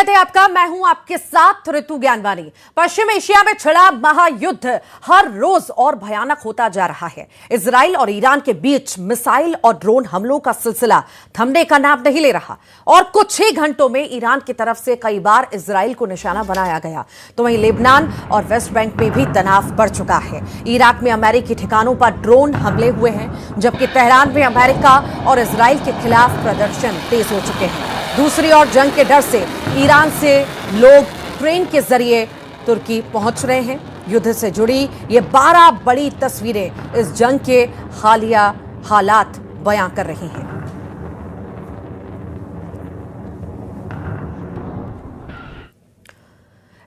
स्वागत है आपका। मैं हूं आपके साथ ऋतु ज्ञानवानी। पश्चिम एशिया में छिड़ा महायुद्ध हर रोज और भयानक होता जा रहा है। इजराइल और ईरान के बीच मिसाइल और ड्रोन हमलों का सिलसिला थमने का नाम नहीं ले रहा और कुछ ही घंटों में ईरान की तरफ से कई बार इजराइल को निशाना बनाया गया। तो वहीं लेबनान और वेस्ट बैंक में भी तनाव बढ़ चुका है। इराक में अमेरिकी ठिकानों पर ड्रोन हमले हुए हैं, जबकि तेहरान में अमेरिका और इजराइल के खिलाफ प्रदर्शन तेज हो चुके हैं। दूसरी ओर जंग के डर से ईरान से लोग ट्रेन के जरिए तुर्की पहुंच रहे हैं। युद्ध से जुड़ी ये 12 बड़ी तस्वीरें इस जंग के हालिया हालात बयां कर रही हैं।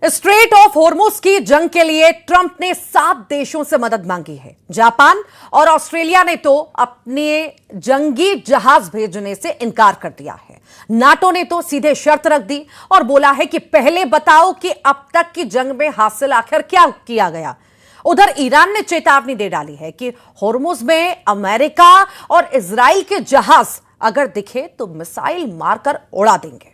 स्ट्रेट ऑफ हॉर्मुज की जंग के लिए ट्रंप ने 7 देशों से मदद मांगी है। जापान और ऑस्ट्रेलिया ने तो अपने जंगी जहाज भेजने से इनकार कर दिया है। नाटो ने तो सीधे शर्त रख दी और बोला है कि पहले बताओ कि अब तक की जंग में हासिल आखिर क्या किया गया। उधर ईरान ने चेतावनी दे डाली है कि हॉर्मुज में अमेरिका और इजराइल के जहाज अगर दिखे तो मिसाइल मारकर उड़ा देंगे।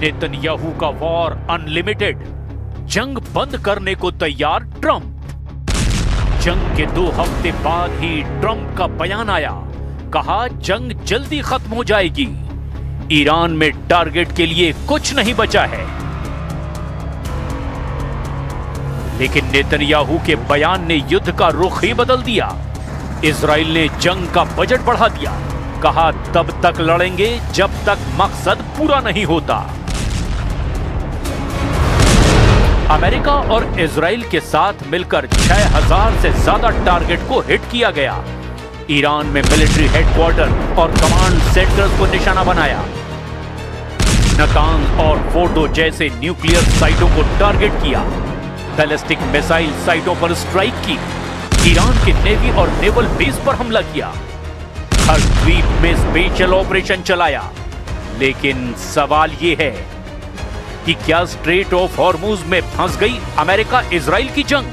नेतन्याहू का वॉर अनलिमिटेड, जंग बंद करने को तैयार ट्रंप। जंग के 2 हफ्ते बाद ही ट्रंप का बयान आया, कहा जंग जल्दी खत्म हो जाएगी। ईरान में टारगेट के लिए कुछ नहीं बचा है। लेकिन नेतन्याहू के बयान ने युद्ध का रुख ही बदल दिया। इजराइल ने जंग का बजट बढ़ा दिया, कहा तब तक लड़ेंगे जब तक मकसद पूरा नहीं होता। अमेरिका और इजराइल के साथ मिलकर 6000 से ज्यादा टारगेट को हिट किया गया। ईरान में मिलिट्री हेडक्वार्टर और कमांड सेंटर्स को निशाना बनाया। नतांज और फोर्डो जैसे न्यूक्लियर साइटों को टारगेट किया। बैलिस्टिक मिसाइल साइटों पर स्ट्राइक की। ईरान के नेवी और नेवल बेस पर हमला किया। हर द्वीप में स्पेशल ऑपरेशन चलाया। लेकिन सवाल यह है कि क्या स्ट्रेट ऑफ हॉर्मुज में फंस गई अमेरिका इजराइल की जंग?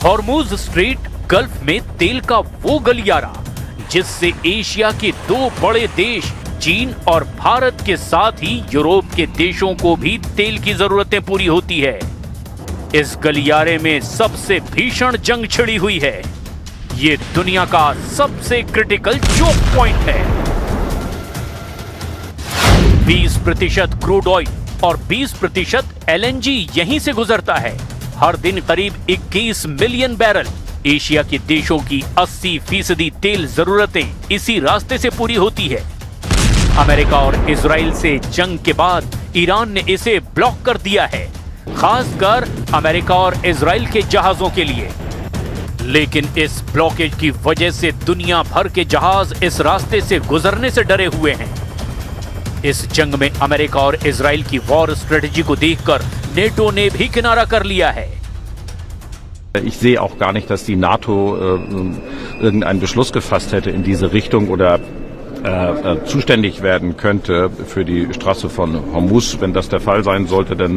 हॉर्मुज स्ट्रेट गल्फ में तेल का वो गलियारा जिससे एशिया के 2 बड़े देश चीन और भारत के साथ ही यूरोप के देशों को भी तेल की जरूरतें पूरी होती है। इस गलियारे में सबसे भीषण जंग छिड़ी हुई है। ये दुनिया का सबसे क्रिटिकल चोक पॉइंट है। 20% क्रूड ऑयल और 20% एलएनजी यहीं से गुजरता है। हर दिन करीब 21 मिलियन बैरल। एशिया के देशों की 80% तेल जरूरतें इसी रास्ते से पूरी होती है। अमेरिका और इजराइल से जंग के बाद ईरान ने इसे ब्लॉक कर दिया है, खासकर अमेरिका और इजराइल के जहाजों के लिए। लेकिन इस ब्लॉकेज की वजह से दुनिया भर के जहाज इस रास्ते से गुजरने से डरे हुए हैं। इस जंग में अमेरिका और इजराइल की वॉर स्ट्रेटजी को देखकर नेटो ने भी किनारा कर लिया है। Ich sehe auch gar nicht, dass die NATO irgendeinen Beschluss gefasst hätte in diese Richtung oder zuständig werden könnte für die Straße von Hormuz. Wenn das der Fall sein sollte, dann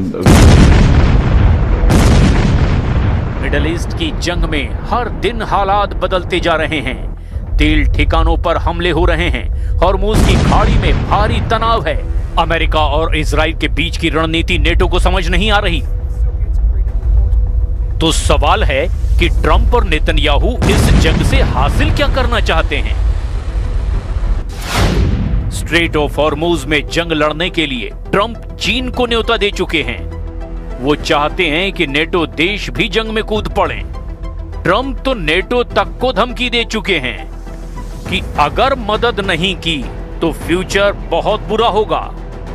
middle east की जंग में हर दिन हालात बदलते जा रहे हैं। तेल ठिकानों पर हमले हो रहे हैं। हॉर्मुज की खाड़ी में भारी तनाव है। अमेरिका और इजराइल के बीच की रणनीति नेटो को समझ नहीं आ रही। तो सवाल है कि ट्रंप और नेतन्याहू इस जंग से हासिल क्या करना चाहते हैं? स्ट्रेट ऑफ हॉर्मुज में जंग लड़ने के लिए ट्रंप चीन को न्योता दे चुके हैं। वो चाहते हैं कि नेटो देश भी जंग में कूद पड़े। ट्रंप तो नेटो तक को धमकी दे चुके हैं कि अगर मदद नहीं की तो फ्यूचर बहुत बुरा होगा।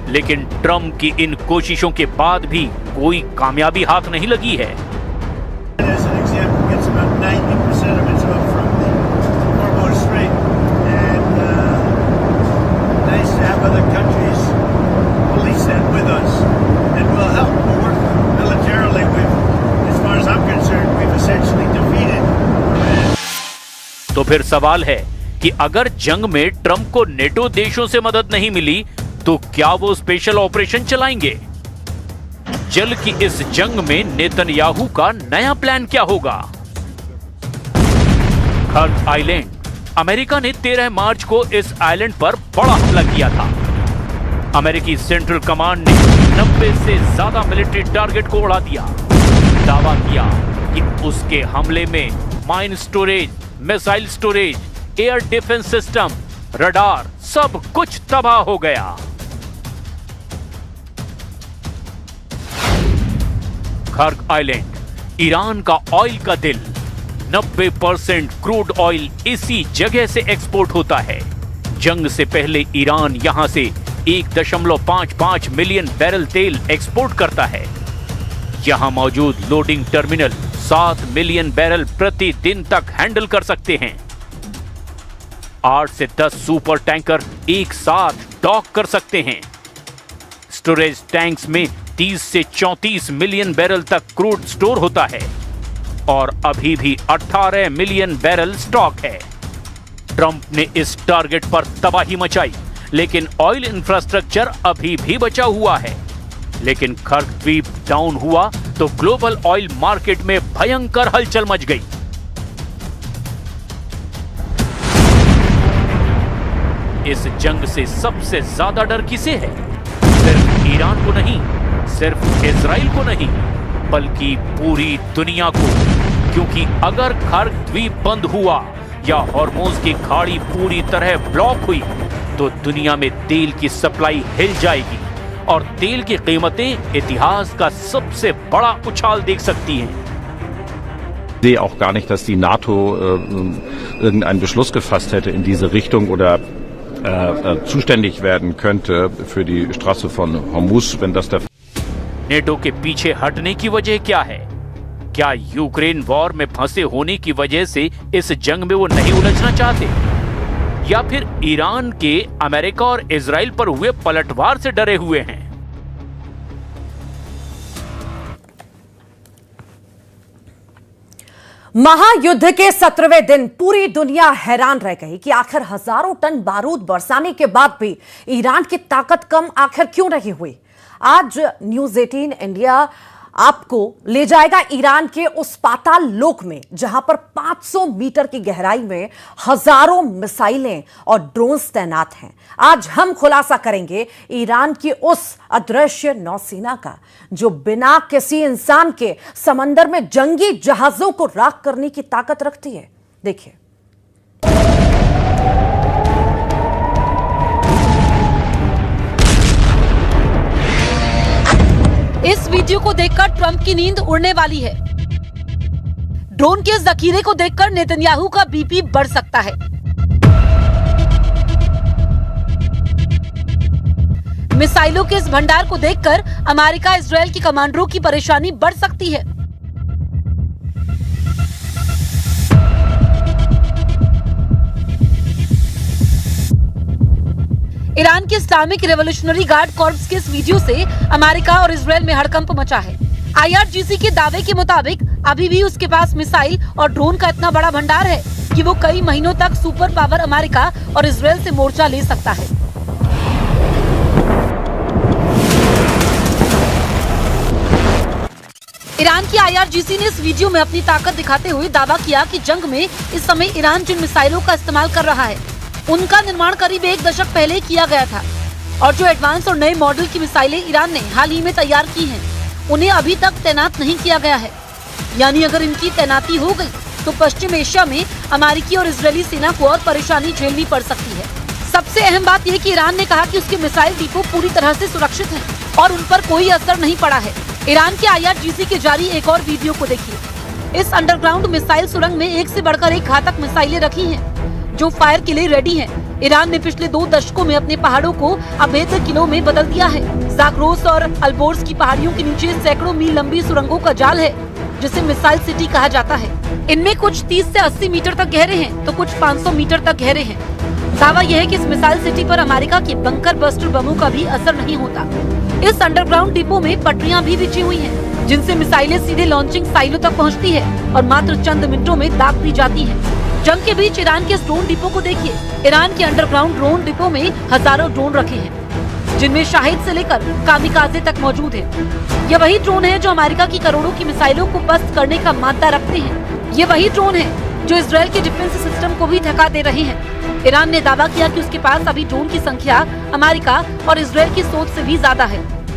लेकिन ट्रंप की इन कोशिशों के बाद भी कोई कामयाबी हाथ नहीं लगी है। Other countries police that with us, and we'll help. We'll work militarily तो फिर सवाल है कि अगर जंग में ट्रंप को नेटो देशों से मदद नहीं मिली तो क्या वो स्पेशल ऑपरेशन चलाएंगे? जल की इस जंग में नेतन्याहू का नया प्लान क्या होगा? कर्ग आइलैंड। अमेरिका ने 13 मार्च को इस आइलैंड पर बड़ा हमला किया था। अमेरिकी सेंट्रल कमांड ने 90 से ज्यादा मिलिट्री टारगेट को उड़ा दिया। दावा किया कि उसके हमले में mine storage, missile storage, air defence system, radar सब कुछ तबाह हो गया। कर्ग आइलैंड, ईरान का ऑयल का दिल। 90% क्रूड ऑयल इसी जगह से एक्सपोर्ट होता है। जंग से पहले ईरान यहां से 1.55 मिलियन बैरल तेल एक्सपोर्ट करता है। यहां मौजूद लोडिंग टर्मिनल 7 मिलियन बैरल प्रतिदिन तक हैंडल कर सकते हैं। 8 से 10 सुपर टैंकर एक साथ डॉक कर सकते हैं। स्टोरेज टैंक्स में 30 से 34 मिलियन बैरल तक क्रूड स्टोर होता है और अभी भी 18 मिलियन बैरल स्टॉक है। ट्रंप ने इस टारगेट पर तबाही मचाई, लेकिन ऑयल इंफ्रास्ट्रक्चर अभी भी बचा हुआ है। लेकिन कर्ग द्वीप डाउन हुआ तो ग्लोबल ऑयल मार्केट में भयंकर हलचल मच गई। इस जंग से सबसे ज्यादा डर किसे है? सिर्फ ईरान को नहीं, सिर्फ इजराइल को नहीं, बल्कि पूरी दुनिया को। क्योंकि अगर कर्ग द्वीप बंद हुआ या हॉर्मोज की खाड़ी पूरी तरह ब्लॉक हुई तो दुनिया में तेल की सप्लाई हिल जाएगी और तेल की कीमतें इतिहास का सबसे बड़ा उछाल देख सकती हैं। Ich sehe auch gar nicht, dass die NATO irgendeinen Beschluss gefasst hätte in diese Richtung oder zuständig werden könnte für die Straße von Hormuz, wenn das der NATO के पीछे हटने की वजह क्या है? क्या यूक्रेन वॉर में फंसे होने की वजह से इस जंग में वो नहीं उलझना चाहते, या फिर ईरान के अमेरिका और इजराइल पर हुए पलटवार से डरे हुए हैं? महायुद्ध के 17वें दिन पूरी दुनिया हैरान रह गई कि आखिर हजारों टन बारूद बरसाने के बाद भी ईरान की ताकत कम आखिर क्यों नहीं हुई। आज न्यूज 18 इंडिया आपको ले जाएगा ईरान के उस पाताल लोक में जहां पर 500 मीटर की गहराई में हजारों मिसाइलें और ड्रोन्स तैनात हैं। आज हम खुलासा करेंगे ईरान की उस अदृश्य नौसेना का जो बिना किसी इंसान के समंदर में जंगी जहाजों को राख करने की ताकत रखती है। देखिए, इस वीडियो को देखकर ट्रंप की नींद उड़ने वाली है। ड्रोन के जखीरे को देखकर नेतन्याहू का बीपी बढ़ सकता है। मिसाइलों के इस भंडार को देखकर अमेरिका इजराइल के कमांडरों की परेशानी बढ़ सकती है। ईरान के इस्लामिक रेवोल्यूशनरी गार्ड कॉर्प्स के इस वीडियो से अमेरिका और इजराइल में हड़कंप मचा है। IRGC के दावे के मुताबिक अभी भी उसके पास मिसाइल और ड्रोन का इतना बड़ा भंडार है कि वो कई महीनों तक सुपर पावर अमेरिका और इजराइल से मोर्चा ले सकता है। ईरान की IRGC ने इस वीडियो में अपनी ताकत दिखाते हुए दावा किया कि जंग में इस समय ईरान जिन मिसाइलों का इस्तेमाल कर रहा है उनका निर्माण करीब 1 दशक पहले किया गया था और जो एडवांस और नए मॉडल की मिसाइलें ईरान ने हाल ही में तैयार की हैं, उन्हें अभी तक तैनात नहीं किया गया है। यानी अगर इनकी तैनाती हो गई तो पश्चिम एशिया में अमेरिकी और इजरायली सेना को और परेशानी झेलनी पड़ सकती है। सबसे अहम बात यह कि ईरान ने कहा कि उसके मिसाइल डिपो पूरी तरह से सुरक्षित हैं और उन पर कोई असर नहीं पड़ा है। ईरान के IRGC के जारी एक और वीडियो को देखिए। इस अंडरग्राउंड मिसाइल सुरंग में एक से बढ़कर एक घातक मिसाइलें रखी हैं जो फायर के लिए रेडी हैं। ईरान ने पिछले 2 दशकों में अपने पहाड़ों को अभेद्य किलों में बदल दिया है। जाग्रोस और अल्बोर्स की पहाड़ियों के नीचे सैकड़ों मील लंबी सुरंगों का जाल है जिसे मिसाइल सिटी कहा जाता है। इनमें कुछ 30 से 80 मीटर तक गहरे हैं तो कुछ 500 मीटर तक गहरे हैं। दावा यह है कि इस मिसाइल सिटी पर अमेरिका के बंकर बस्टर बमों का भी असर नहीं होता। इस अंडरग्राउंड डिपो में पटरियां भी बिछी हुई हैं जिनसे मिसाइलें सीधे लॉन्चिंग साइलों तक पहुंचती है और मात्र चंद मिनटों में दाग दी जाती हैं। जंग के बीच ईरान के इस ड्रोन डिपो को देखिए। ईरान के अंडरग्राउंड ड्रोन डिपो में हजारों ड्रोन रखे हैं, जिनमें शाहिद से लेकर कामिकाजे तक मौजूद है। ये वही ड्रोन है जो अमेरिका की करोड़ों की मिसाइलों को पस्त करने का मादा रखते हैं। ये वही ड्रोन है जो इजराइल के डिफेंस सिस्टम को भी थका दे रहे हैं। ईरान ने दावा किया कि उसके पास अभी ड्रोन की संख्या अमेरिका और इजराइल की सोच से भी ज्यादा है।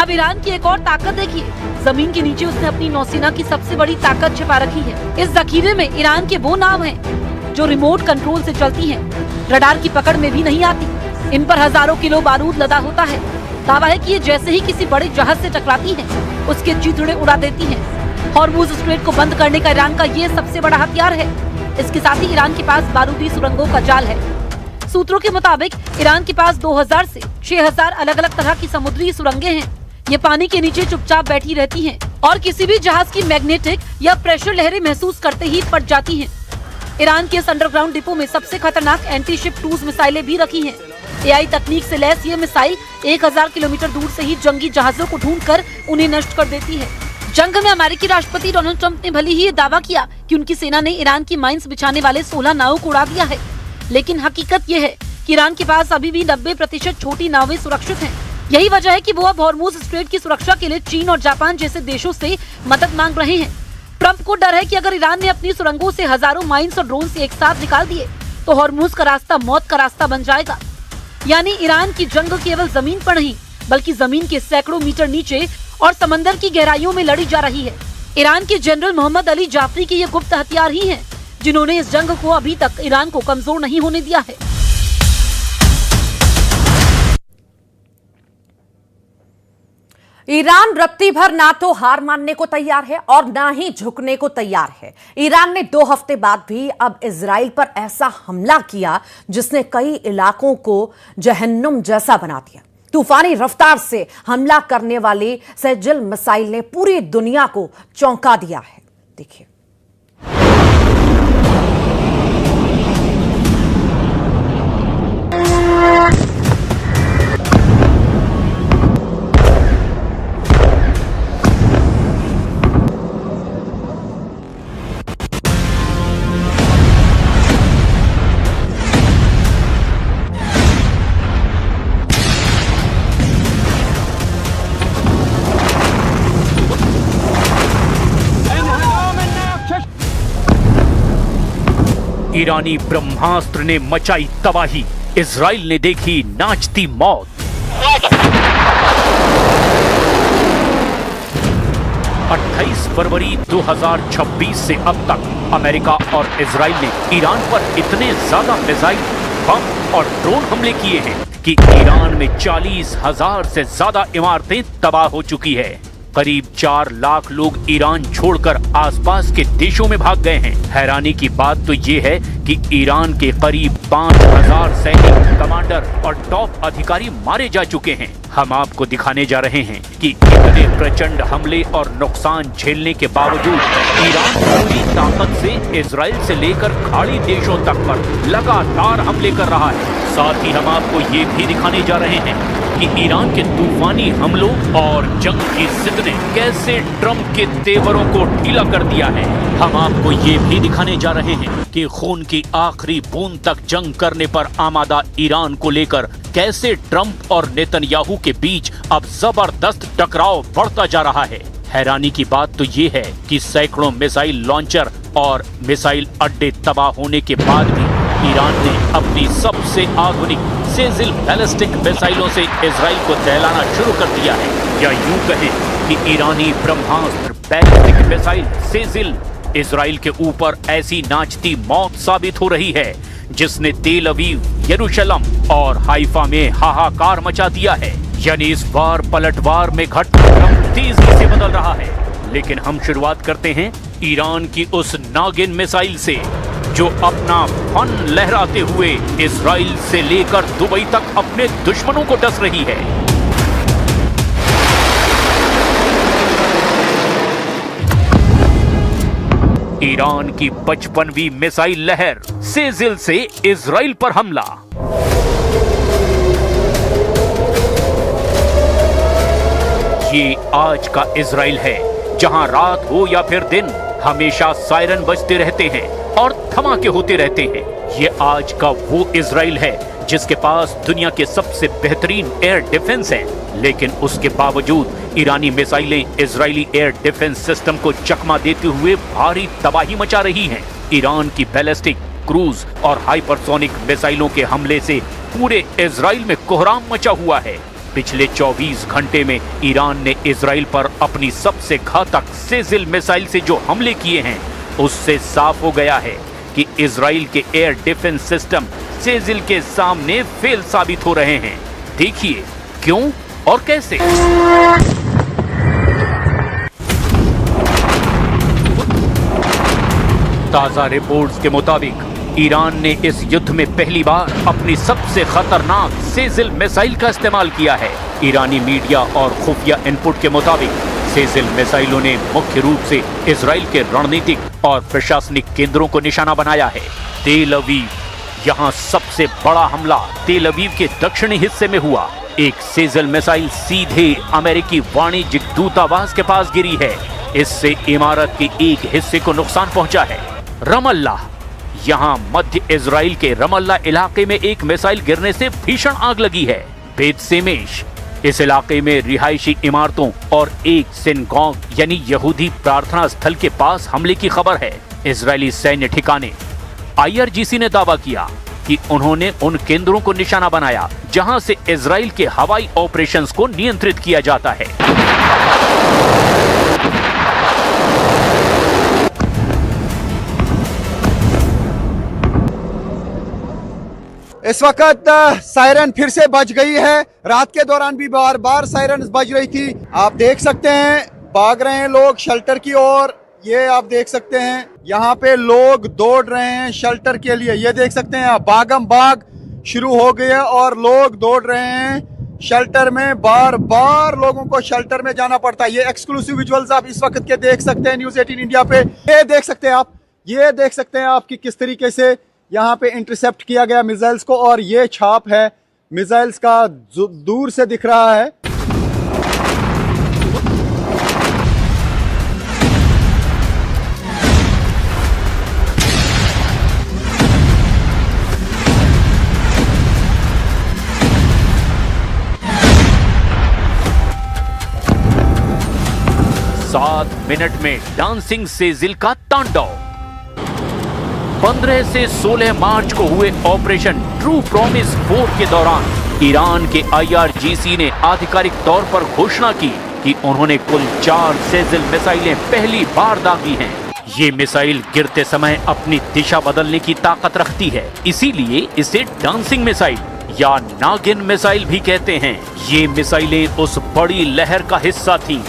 अब ईरान की एक और ताकत देखिए। जमीन के नीचे उसने अपनी नौसेना की सबसे बड़ी ताकत छिपा रखी है। इस जखीरे में ईरान के वो नाव हैं जो रिमोट कंट्रोल से चलती हैं, रडार की पकड़ में भी नहीं आती। इन पर हजारों किलो बारूद लदा होता है। दावा है कि ये जैसे ही किसी बड़े जहाज से टकराती हैं, उसके चीथड़े उड़ा देती हैं। हॉर्मुज स्ट्रेट को बंद करने का ईरान का ये सबसे बड़ा हथियार है। इसके साथ ही ईरान के पास बारूदी सुरंगों का जाल है। सूत्रों के मुताबिक ईरान के पास 2000 से 6000 अलग अलग तरह की समुद्री सुरंगें हैं। ये पानी के नीचे चुपचाप बैठी रहती हैं और किसी भी जहाज की मैग्नेटिक या प्रेशर लहरें महसूस करते ही फट जाती हैं। ईरान के इस अंडरग्राउंड डिपो में सबसे खतरनाक एंटी शिप क्रूज मिसाइलें भी रखी हैं। एआई तकनीक से लैस ये मिसाइल 1000 किलोमीटर दूर से ही जंगी जहाजों को ढूंढकर उन्हें नष्ट कर देती है। जंग में अमेरिकी राष्ट्रपति डोनाल्ड ट्रंप ने भले ही ये दावा किया कि उनकी सेना ने ईरान की माइंस बिछाने वाले 16 नावों को उड़ा दिया है, लेकिन हकीकत ये है कि ईरान के पास अभी भी 90% छोटी नावें सुरक्षित हैं। यही वजह है कि वो अब हॉर्मुज स्ट्रेट की सुरक्षा के लिए चीन और जापान जैसे देशों से मदद मांग रहे हैं। ट्रंप को डर है कि अगर ईरान ने अपनी सुरंगों से हजारों माइंस और ड्रोन से एक साथ निकाल दिए तो हॉर्मुज का रास्ता मौत का रास्ता बन जाएगा। यानी ईरान की जंग केवल जमीन पर नहीं, बल्कि जमीन के सैकड़ों मीटर नीचे और समंदर की गहराइयों में लड़ी जा रही है। ईरान के जनरल मोहम्मद अली जाफरी के ये गुप्त हथियार ही हैं जिन्होंने इस जंग को अभी तक ईरान को कमजोर नहीं होने दिया है। ईरान रत्ती भर ना तो हार मानने को तैयार है और ना ही झुकने को तैयार है। ईरान ने 2 हफ्ते बाद भी अब इजराइल पर ऐसा हमला किया जिसने कई इलाकों को जहन्नुम जैसा बना दिया। तूफानी रफ्तार से हमला करने वाली सेजिल मिसाइल ने पूरी दुनिया को चौंका दिया है। देखिए, ईरानी ब्रह्मास्त्र ने मचाई तबाही, इजराइल ने देखी नाचती मौत। 28 फरवरी 2026 से अब तक अमेरिका और इजराइल ने ईरान पर इतने ज्यादा मिसाइल, बम और ड्रोन हमले किए हैं कि ईरान में 40,000 से ज्यादा इमारतें तबाह हो चुकी है। करीब 4 लाख लोग ईरान छोड़कर आसपास के देशों में भाग गए हैं। हैरानी की बात तो ये है कि ईरान के करीब 5000 सैनिक, कमांडर और टॉप अधिकारी मारे जा चुके हैं। हम आपको दिखाने जा रहे हैं कि इतने प्रचंड हमले और नुकसान झेलने के बावजूद ईरान पूरी ताकत से इजराइल से लेकर खाड़ी देशों तक पर लगातार हमले कर रहा है। साथ ही हम आपको ये भी दिखाने जा रहे हैं कि ईरान के तूफानी हमलों और जंग की जिद ने कैसे ट्रंप के तेवरों को ढीला कर दिया है। हम आपको ये भी दिखाने जा रहे हैं कि खून की आखिरी बूंद तक जंग करने पर आमादा ईरान को लेकर कैसे ट्रंप और नेतन्याहू के बीच अब जबरदस्त टकराव बढ़ता जा रहा है। हैरानी की बात तो ये है कि सैकड़ों मिसाइल लॉन्चर और मिसाइल अड्डे तबाह होने के बाद भी ईरान ने अपनी सबसे आधुनिक सेजिल बैलिस्टिक मिसाइलों से इजराइल को दहलाना शुरू कर दिया है। या यूं कहें कि ईरानी ब्रह्मास्त्र बैलिस्टिक मिसाइल सेजिल इजराइल के ऊपर ऐसी नाचती मौत साबित हो रही है जिसने तेल अवीव, यरूशलेम और हाइफा में हाहाकार मचा दिया है। यानी इस बार पलटवार में घटनाक्रम तेजी से बदल रहा है। लेकिन हम शुरुआत करते हैं ईरान की उस नागिन मिसाइल से जो अपना फन लहराते हुए इजराइल से लेकर दुबई तक अपने दुश्मनों को डस रही है। ईरान की 55वीं मिसाइल लहर, सेजिल से इजराइल पर हमला। ये आज का इजराइल है, जहां रात हो या फिर दिन हमेशा सायरन बजते रहते हैं और धमाके होते रहते हैं। ये आज का वो इजराइल है जिसके पास दुनिया के सबसे बेहतरीन एयर डिफेंस है, लेकिन उसके बावजूद ईरानी मिसाइलें इजरायली एयर डिफेंस सिस्टम को चकमा देते हुए भारी तबाही मचा रही हैं। ईरान की बैलिस्टिक, क्रूज और हाइपरसोनिक मिसाइलों के हमले से पूरे इजराइल में कोहराम मचा हुआ है। पिछले 24 घंटे में ईरान ने इजराइल पर अपनी सबसे घातक सेजिल मिसाइल से जो हमले किए हैं, उससे साफ हो गया है कि इजराइल के एयर डिफेंस सिस्टम सेजिल के सामने फेल साबित हो रहे हैं। देखिए क्यों और कैसे। ताजा रिपोर्ट्स के मुताबिक ईरान ने इस युद्ध में पहली बार अपनी सबसे खतरनाक सेजिल मिसाइल का इस्तेमाल किया है। ईरानी मीडिया और खुफिया इनपुट के मुताबिक सेजिल मिसाइलों ने मुख्य रूप से इजराइल के रणनीतिक और प्रशासनिक केंद्रों को निशाना बनाया है। तेल अवीव, यहाँ सबसे बड़ा हमला तेल अवीव के दक्षिणी हिस्से में हुआ। एक सेजिल मिसाइल सीधे अमेरिकी वाणिज्यिक दूतावास के पास गिरी है। इससे इमारत के एक हिस्से को नुकसान पहुंचा है। रमल्ला, यहाँ मध्य इजराइल के रमल्ला इलाके में एक मिसाइल गिरने से भीषण आग लगी है। बेत सेमेश, इस इलाके में रिहायशी इमारतों और एक सिनगॉग यानी यहूदी प्रार्थना स्थल के पास हमले की खबर है। इजरायली सैन्य ठिकाने, IRGC ने दावा किया कि उन्होंने उन केंद्रों को निशाना बनाया जहां से इजराइल के हवाई ऑपरेशंस को नियंत्रित किया जाता है। इस वक्त सायरन फिर से बज गई है। रात के दौरान भी बार बार सायरन बज रही थी। आप देख सकते हैं भाग रहे हैं लोग शेल्टर की ओर। ये आप देख सकते हैं यहाँ पे लोग दौड़ रहे हैं शेल्टर के लिए। ये देख सकते हैं भागम भाग शुरू हो गया और लोग दौड़ रहे हैं शेल्टर में। बार बार लोगों को शेल्टर में जाना पड़ता है। ये एक्सक्लूसिव विजुअल्स आप इस वक्त के देख सकते हैं न्यूज़ 18 इंडिया पे। ये देख सकते हैं आप कि किस तरीके से यहाँ पे इंटरसेप्ट किया गया मिसाइल्स को, और ये छाप है मिसाइल्स का दूर से दिख रहा है। सात मिनट में डांसिंग सेजिल का तांडव। 15 से 16 मार्च को हुए ऑपरेशन ट्रू प्रॉमिस 4 के दौरान ईरान के IRGC ने आधिकारिक तौर पर घोषणा की कि उन्होंने कुल 4 सेजिल मिसाइलें पहली बार दागी हैं। ये मिसाइल गिरते समय अपनी दिशा बदलने की ताकत रखती है, इसीलिए इसे डांसिंग मिसाइल या नागिन मिसाइल भी कहते हैं। ये मिसाइलें उस बड़ी लहर का हिस्सा थीं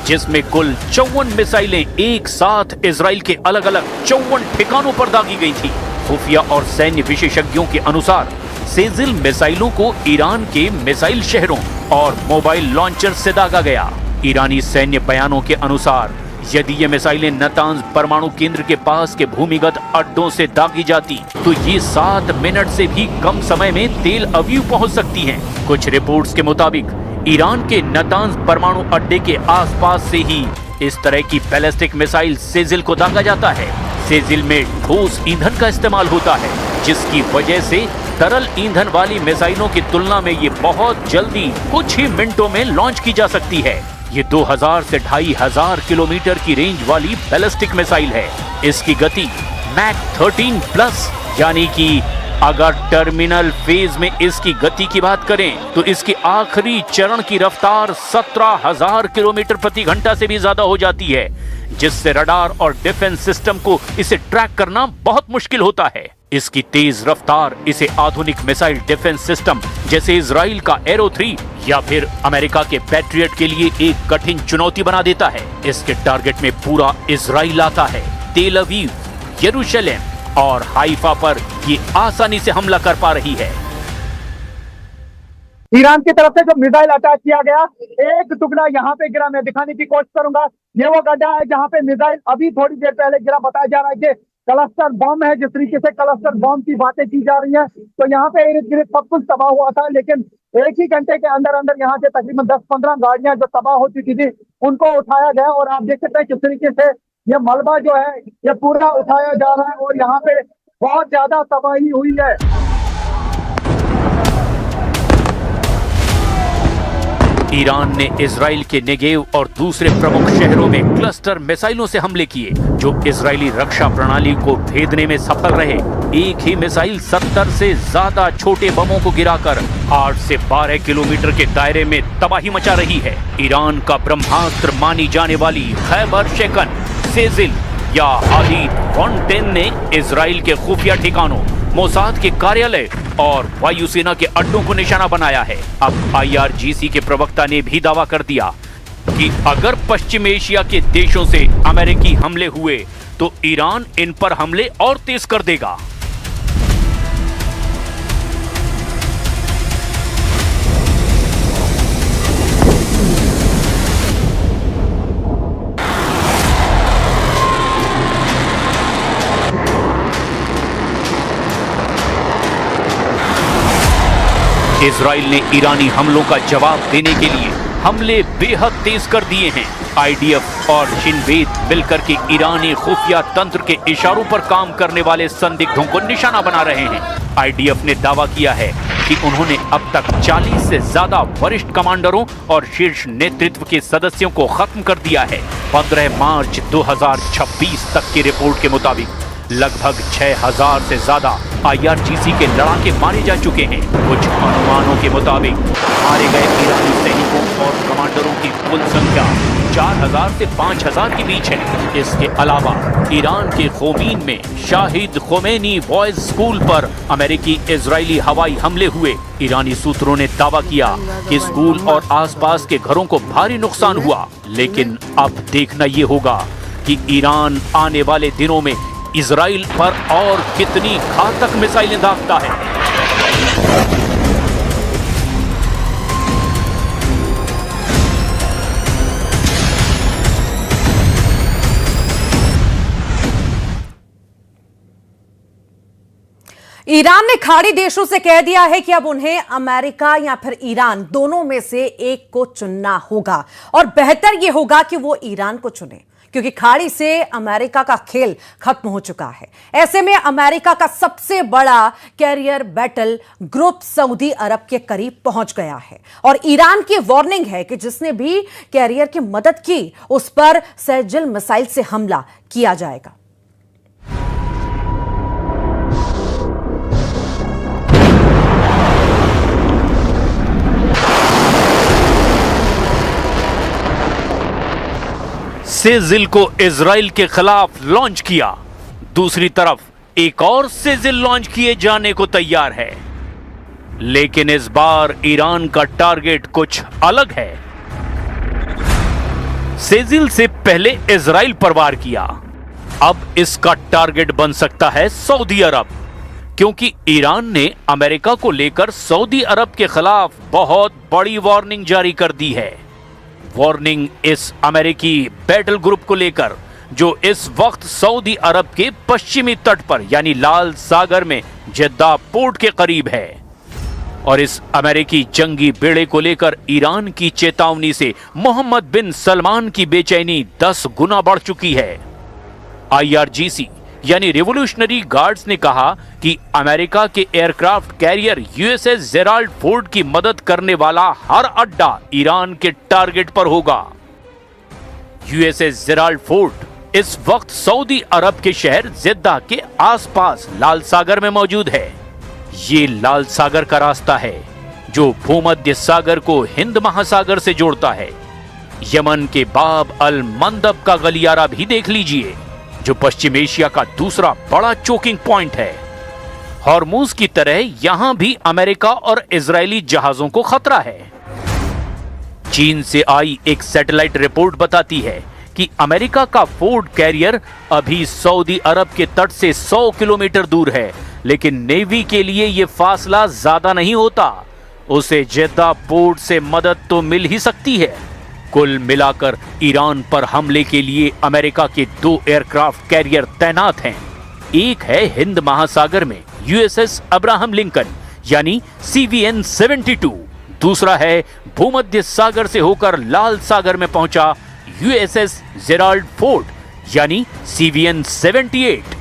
जिसमें कुल 54 मिसाइलें एक साथ इजराइल के अलग अलग 54 ठिकानों पर दागी गई थी। खुफिया और सैन्य विशेषज्ञों के अनुसार सेजिल मिसाइलों को ईरान के मिसाइल शहरों और मोबाइल लॉन्चर से दागा गया। ईरानी सैन्य बयानों के अनुसार यदि ये मिसाइलें नातांज परमाणु केंद्र के पास के भूमिगत अड्डों से दागी जाती तो ये 7 मिनट से भी कम समय में तेल अवीव पहुंच सकती हैं। कुछ रिपोर्ट्स के मुताबिक ईरान के नातांज परमाणु अड्डे के आसपास से ही इस तरह की बैलिस्टिक मिसाइल सेजिल को दागा जाता है। सेजिल में ठोस ईंधन का इस्तेमाल होता है, जिसकी वजह से तरल ईंधन वाली मिसाइलों की तुलना में ये बहुत जल्दी कुछ ही मिनटों में लॉन्च की जा सकती है। ये 2000 से 2500 किलोमीटर की रेंज वाली बैलिस्टिक मिसाइल है। इसकी गति मैक 13+ यानी कि अगर टर्मिनल फेज में इसकी गति की बात करें तो इसकी आखिरी चरण की रफ्तार 17,000 किलोमीटर प्रति घंटा से भी ज्यादा हो जाती है, जिससे रडार और डिफेंस सिस्टम को इसे ट्रैक करना बहुत मुश्किल होता है। इसकी तेज रफ्तार इसे आधुनिक मिसाइल डिफेंस सिस्टम जैसे इजराइल का एरो 3 या फिर अमेरिका के पैट्रियट के लिए एक कठिन चुनौती बना देता है। इसके टारगेट में पूरा इजराइल आता है। तेल अवीव, यरूशलेम, और हाइफा पर ये आसानी से हमला कर पा रही है। ईरान की तरफ से जो मिसाइल अटैक किया गया, एक टुकड़ा यहाँ पे गिरा, मैं दिखाने की कोशिश करूंगा। ये वो गड्ढा है जहाँ पे मिसाइल अभी थोड़ी देर पहले गिरा। बताया जा रहा है कि क्लस्टर बम है, जिस तरीके से क्लस्टर बम की बातें की जा रही हैं। तो यहाँ पे इर्द गिर्द सब कुछ तबाह हुआ था, लेकिन एक ही घंटे के अंदर अंदर यहाँ से तकरीबन 10-15 गाड़ियां जो तबाह हो चुकी थी उनको उठाया गया। और आप देख सकते हैं किस तरीके से ये मलबा जो है ये पूरा उठाया जा रहा है और यहाँ पे बहुत ज्यादा तबाही हुई है। ईरान ने इजराइल के नेगेव और दूसरे प्रमुख शहरों में क्लस्टर मिसाइलों से हमले किए, जो इजरायली रक्षा प्रणाली को भेदने में सफल रहे। एक ही मिसाइल 70 से ज्यादा छोटे बमों को गिराकर 8 से 12 किलोमीटर के दायरे में तबाही मचा रही है। ईरान का ब्रह्मास्त्र मानी जाने वाली खैबर शेकन, सेजिल या हादी-110 ने इजराइल के खुफिया ठिकानों, मोसाद के कार्यालय और वायुसेना के अड्डों को निशाना बनाया है। अब IRGC के प्रवक्ता ने भी दावा कर दिया कि अगर पश्चिम एशिया के देशों से अमेरिकी हमले हुए तो ईरान इन पर हमले और तेज कर देगा। इजराइल ने ईरानी हमलों का जवाब देने के लिए हमले बेहद तेज कर दिए हैं। IDF और शिनबेत मिलकर के ईरानी खुफिया तंत्र के इशारों पर काम करने वाले संदिग्धों को निशाना बना रहे हैं। IDF ने दावा किया है कि उन्होंने अब तक 40 से ज्यादा वरिष्ठ कमांडरों और शीर्ष नेतृत्व के सदस्यों को खत्म कर दिया है। 15 मार्च 2026 तक की रिपोर्ट के मुताबिक लगभग 6000 से ज्यादा IRGC के लड़ाके मारे जा चुके हैं। कुछ अनुमानों के मुताबिक मारे गए ईरानी सैनिकों और कमांडरों की कुल संख्या 4000 से 5000 के बीच है। इसके अलावा ईरान के खोमीन में शाहिद खोमेनी बॉयज स्कूल पर अमेरिकी इजरायली हवाई हमले हुए। ईरानी सूत्रों ने दावा किया कि स्कूल और आसपास के घरों को भारी नुकसान हुआ, लेकिन अब देखना ये होगा कि ईरान आने वाले दिनों में इजराइल पर और कितनी घातक मिसाइलें दागता है। ईरान ने खाड़ी देशों से कह दिया है कि अब उन्हें अमेरिका या फिर ईरान दोनों में से एक को चुनना होगा, और बेहतर यह होगा कि वो ईरान को चुने, क्योंकि खाड़ी से अमेरिका का खेल खत्म हो चुका है। ऐसे में अमेरिका का सबसे बड़ा कैरियर बैटल ग्रुप सऊदी अरब के करीब पहुंच गया है, और ईरान की वार्निंग है कि जिसने भी कैरियर की मदद की उस पर सेजिल मिसाइल से हमला किया जाएगा। सेजिल को इजराइल के खिलाफ लॉन्च किया, दूसरी तरफ एक और सेजिल लॉन्च किए जाने को तैयार है। लेकिन इस बार ईरान का टारगेट कुछ अलग है। सेजिल से पहले इजराइल पर वार किया, अब इसका टारगेट बन सकता है सऊदी अरब, क्योंकि ईरान ने अमेरिका को लेकर सऊदी अरब के खिलाफ बहुत बड़ी वार्निंग जारी कर दी है। वार्निंग इस अमेरिकी बैटल ग्रुप को लेकर जो इस वक्त सऊदी अरब के पश्चिमी तट पर यानी लाल सागर में जद्दा पोर्ट के करीब है, और इस अमेरिकी जंगी बेड़े को लेकर ईरान की चेतावनी से मोहम्मद बिन सलमान की बेचैनी 10 गुना बढ़ चुकी है। IRGC यानी रिवोल्यूशनरी गार्ड्स ने कहा कि अमेरिका के aircraft carrier USS Gerald Ford की मदद करने वाला हर अड्डा ईरान के टारगेट पर होगा। USS जेराल्ड फोर्ड इस वक्त सऊदी अरब के शहर जिद्दा के आसपास लाल सागर में मौजूद है। ये लाल सागर का रास्ता है जो भूमध्य सागर को हिंद महासागर से जोड़ता है। यमन के बाब अल मंदब का गलियारा भी देख लीजिए, जो पश्चिम एशिया का दूसरा बड़ा चोकिंग पॉइंट है। हॉर्मुज की तरह यहां भी अमेरिका और इजरायली जहाजों को खतरा है। चीन से आई एक सैटेलाइट रिपोर्ट बताती है कि अमेरिका का फोर्ड कैरियर अभी सऊदी अरब के तट से 100 किलोमीटर दूर है, लेकिन नेवी के लिए यह फासला ज्यादा नहीं होता। उसे जेद्दा पोर्ट से मदद तो मिल ही सकती है। कुल मिलाकर ईरान पर हमले के लिए अमेरिका के 2 एयरक्राफ्ट कैरियर तैनात हैं। एक है हिंद महासागर में यूएसएस अब्राहम लिंकन यानी CVN-72, दूसरा है भूमध्य सागर से होकर लाल सागर में पहुंचा USS जेराल्ड फोर्ड यानी CVN-78।